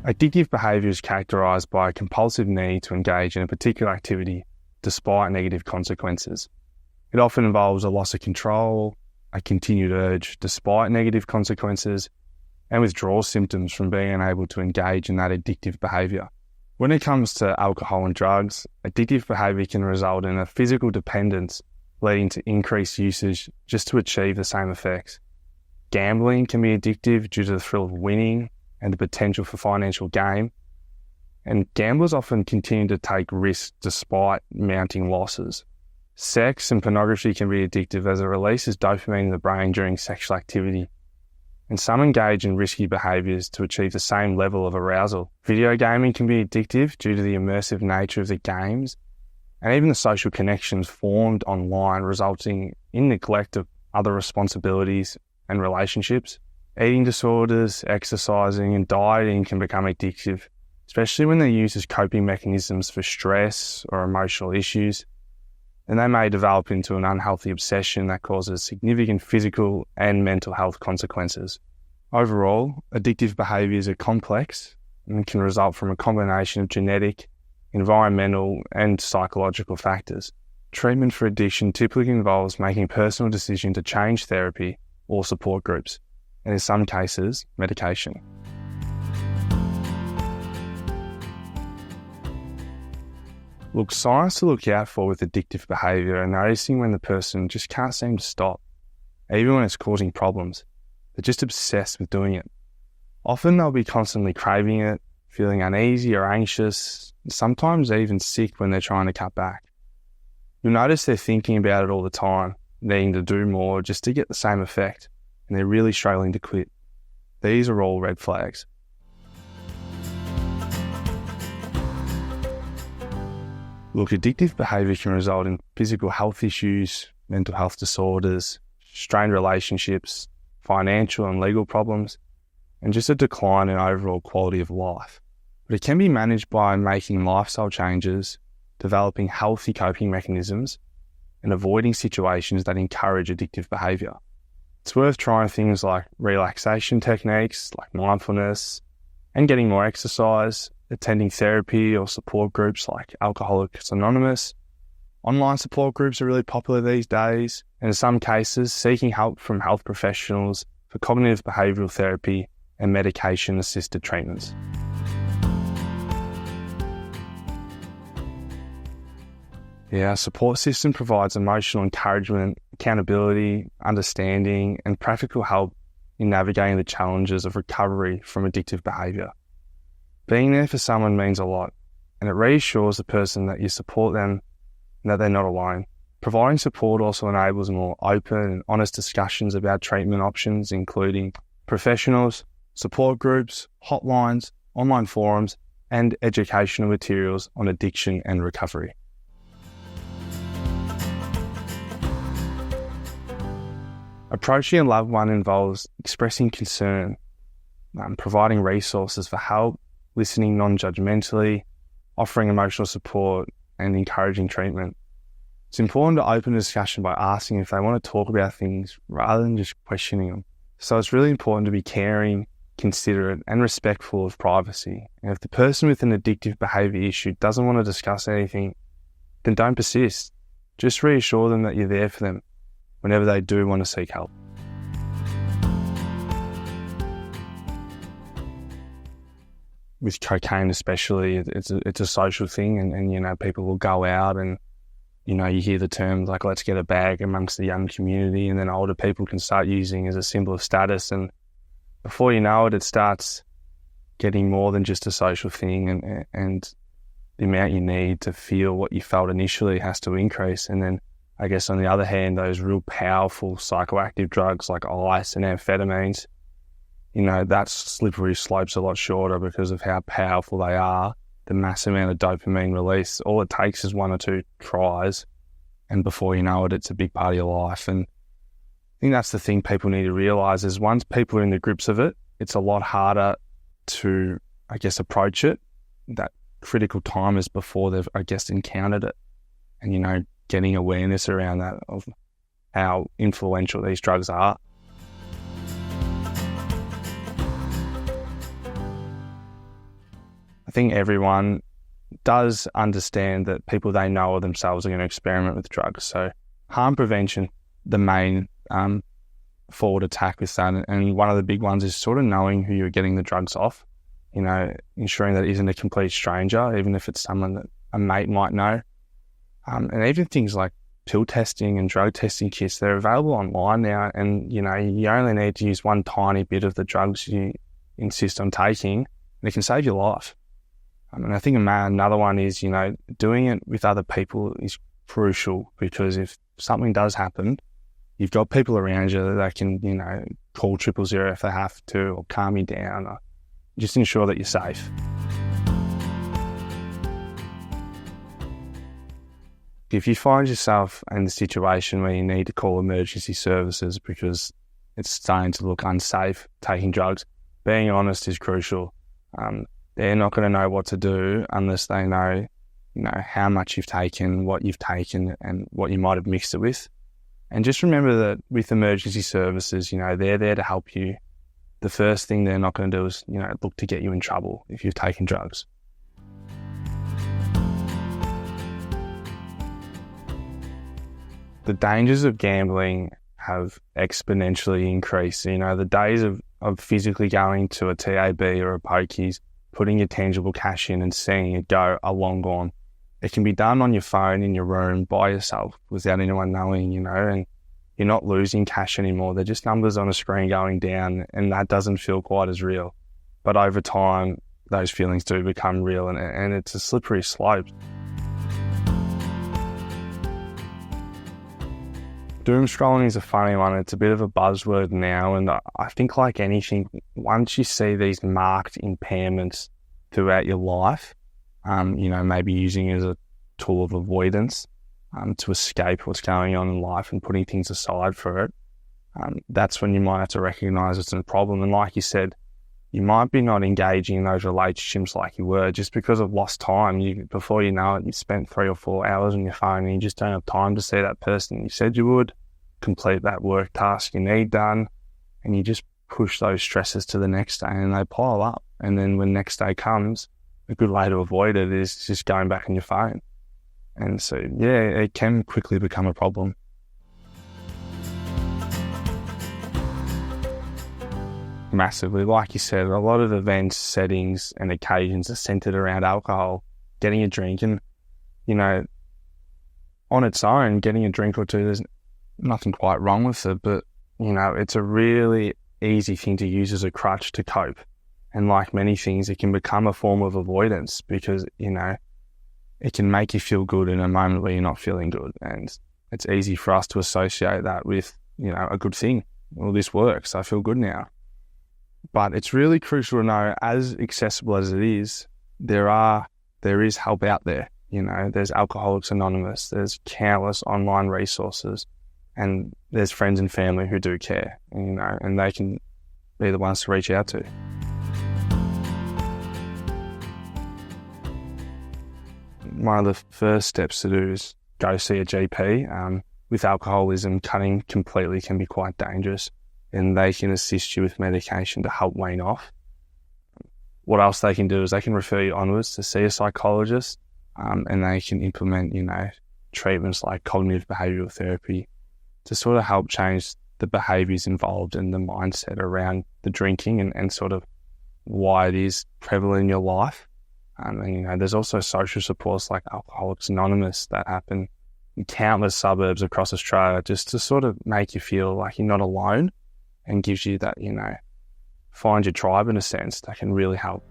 Addictive behaviour is characterised by a compulsive need to engage in a particular activity despite negative consequences. It often involves a loss of control, a continued urge despite negative consequences, and withdrawal symptoms from being unable to engage in that addictive behaviour. When it comes to alcohol and drugs, addictive behaviour can result in a physical dependence leading to increased usage just to achieve the same effects. Gambling can be addictive due to the thrill of winning and the potential for financial gain, and gamblers often continue to take risks despite mounting losses. Sex and pornography can be addictive as it releases dopamine in the brain during sexual activity, and some engage in risky behaviours to achieve the same level of arousal. Video gaming can be addictive due to the immersive nature of the games, and even the social connections formed online resulting in neglect of other responsibilities and relationships. Eating disorders, exercising and dieting can become addictive, especially when they're used as coping mechanisms for stress or emotional issues, and they may develop into an unhealthy obsession that causes significant physical and mental health consequences. Overall, addictive behaviours are complex and can result from a combination of genetic, environmental and psychological factors. Treatment for addiction typically involves making a personal decision to change therapy or support groups, and in some cases, medication. Look, signs to look out for with addictive behaviour are noticing when the person just can't seem to stop, even when it's causing problems. They're just obsessed with doing it. Often they'll be constantly craving it, feeling uneasy or anxious, sometimes even sick when they're trying to cut back. You'll notice they're thinking about it all the time, needing to do more just to get the same effect, and they're really struggling to quit. These are all red flags. Look, addictive behaviour can result in physical health issues, mental health disorders, strained relationships, financial and legal problems, and just a decline in overall quality of life. But it can be managed by making lifestyle changes, developing healthy coping mechanisms, and avoiding situations that encourage addictive behaviour. It's worth trying things like relaxation techniques, like mindfulness, and getting more exercise, attending therapy or support groups like Alcoholics Anonymous. Online support groups are really popular these days, and in some cases, seeking help from health professionals for cognitive behavioural therapy and medication-assisted treatments. Our support system provides emotional encouragement, accountability, understanding, and practical help in navigating the challenges of recovery from addictive behaviour. Being there for someone means a lot, and it reassures the person that you support them and that they're not alone. Providing support also enables more open and honest discussions about treatment options, including professionals, support groups, hotlines, online forums, and educational materials on addiction and recovery. Approaching a loved one involves expressing concern, providing resources for help, listening non-judgmentally, offering emotional support, and encouraging treatment. It's important to open a discussion by asking if they want to talk about things rather than just questioning them. So it's really important to be caring, considerate, and respectful of privacy. And if the person with an addictive behaviour issue doesn't want to discuss anything, then don't persist. Just reassure them that you're there for them whenever they do want to seek help. With cocaine especially, it's a social thing, and people will go out and you hear the terms like let's get a bag amongst the young community, and then older people can start using as a symbol of status, and before you know it, it starts getting more than just a social thing, and the amount you need to feel what you felt initially has to increase. And then I guess on the other hand, those real powerful psychoactive drugs like ice and amphetamines, that slippery slope's a lot shorter because of how powerful they are, the mass amount of dopamine release. All it takes is 1 or 2 tries, and before you know it, it's a big part of your life. And I think that's the thing people need to realise is once people are in the grips of it, it's a lot harder to, approach it. That critical time is before they've, encountered it. And, getting awareness around that of how influential these drugs are. I think everyone does understand that people they know or themselves are going to experiment with drugs. So harm prevention, the main forward attack with that. And one of the big ones is sort of knowing who you're getting the drugs off, ensuring that it isn't a complete stranger, even if it's someone that a mate might know. And even things like pill testing and drug testing kits, they're available online now. And, you only need to use one tiny bit of the drugs you insist on taking, and it can save your life. And I think another one is, doing it with other people is crucial, because if something does happen, you've got people around you that can, call 000 if they have to, or calm you down, or just ensure that you're safe. If you find yourself in the situation where you need to call emergency services because it's starting to look unsafe taking drugs, being honest is crucial. They're not going to know what to do unless they know, how much you've taken, what you've taken, and what you might have mixed it with. And just remember that with emergency services, they're there to help you. The first thing they're not going to do is, look to get you in trouble if you've taken drugs. The dangers of gambling have exponentially increased. The days of physically going to a TAB or a pokies, putting your tangible cash in and seeing it go are long gone. It can be done on your phone in your room by yourself without anyone knowing, and you're not losing cash anymore. They're just numbers on a screen going down, and that doesn't feel quite as real. But over time, those feelings do become real, and it's a slippery slope. Doom scrolling is a funny one. It's a bit of a buzzword now, and I think like anything, once you see these marked impairments throughout your life, maybe using it as a tool of avoidance to escape what's going on in life and putting things aside for it, that's when you might have to recognise it's a problem. And like you said, you might be not engaging in those relationships like you were just because of lost time. Before you know it, you spent 3 or 4 hours on your phone and you just don't have time to see that person you said you would, complete that work task you need done, and you just push those stresses to the next day and they pile up. And then when next day comes, a good way to avoid it is just going back on your phone. And so, it can quickly become a problem. Massively. Like you said, a lot of events, settings and occasions are centered around alcohol, getting a drink. And, on its own, getting a drink or two, there's nothing quite wrong with it. But, it's a really easy thing to use as a crutch to cope. And like many things, it can become a form of avoidance because, it can make you feel good in a moment where you're not feeling good. And it's easy for us to associate that with, a good thing. Well, this works. I feel good now. But it's really crucial to know, as accessible as it is, there is help out there. There's Alcoholics Anonymous, there's countless online resources, and there's friends and family who do care, and they can be the ones to reach out to. One of the first steps to do is go see a GP. With alcoholism, cutting completely can be quite dangerous, and they can assist you with medication to help wean off. What else they can do is they can refer you onwards to see a psychologist, and they can implement, treatments like cognitive behavioural therapy to sort of help change the behaviours involved and the mindset around the drinking and sort of why it is prevalent in your life. And there's also social supports like Alcoholics Anonymous that happen in countless suburbs across Australia just to sort of make you feel like you're not alone, and gives you that, find your tribe in a sense that can really help.